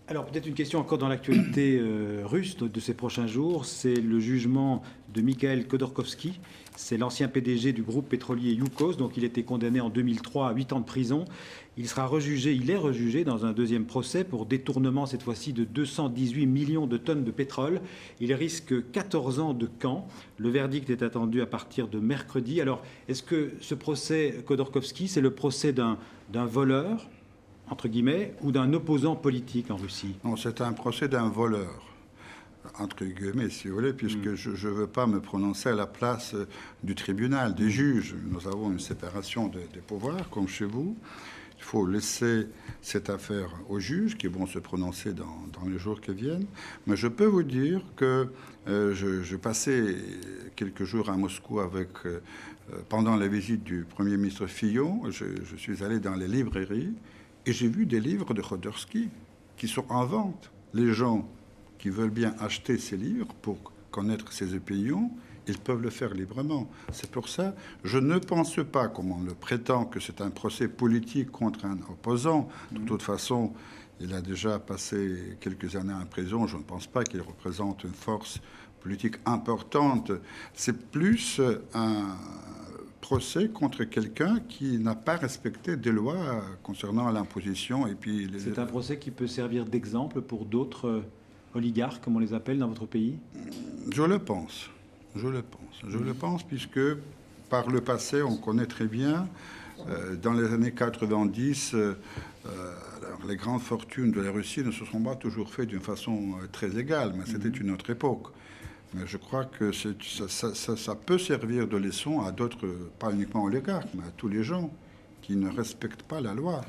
Alors peut-être une question encore dans l'actualité russe de ces prochains jours, c'est le jugement de Mikhail Khodorkovsky. C'est l'ancien PDG du groupe pétrolier Yukos, donc il était condamné en 2003 à 8 ans de prison. Il est rejugé dans un deuxième procès pour détournement cette fois-ci de 218 millions de tonnes de pétrole. Il risque 14 ans de camp. Le verdict est attendu à partir de mercredi. Alors est-ce que ce procès Khodorkovsky, c'est le procès d'un voleur entre guillemets, ou d'un opposant politique en Russie? Non, c'est un procès d'un voleur, entre guillemets, si vous voulez, puisque je ne veux pas me prononcer à la place du tribunal, des juges. Nous avons une séparation des pouvoirs, comme chez vous. Il faut laisser cette affaire aux juges qui vont se prononcer dans les jours qui viennent. Mais je peux vous dire que je passais quelques jours à Moscou pendant la visite du Premier ministre Fillon. Je suis allé dans les librairies et j'ai vu des livres de Khodorkovsky qui sont en vente. Les gens qui veulent bien acheter ces livres pour connaître ses opinions, ils peuvent le faire librement. C'est pour ça, je ne pense pas, comme on le prétend, que c'est un procès politique contre un opposant. De toute façon, il a déjà passé quelques années en prison. Je ne pense pas qu'il représente une force politique importante. C'est plus un procès contre quelqu'un qui n'a pas respecté des lois concernant l'imposition. C'est un procès qui peut servir d'exemple pour d'autres oligarques, comme on les appelle dans votre pays? Je le pense. Je le pense, puisque par le passé, on connaît très bien, dans les années 90, alors les grandes fortunes de la Russie ne se sont pas toujours faites d'une façon très égale, mais c'était une autre époque. Mais je crois que ça peut servir de leçon à d'autres, pas uniquement aux oligarques, mais à tous les gens qui ne respectent pas la loi.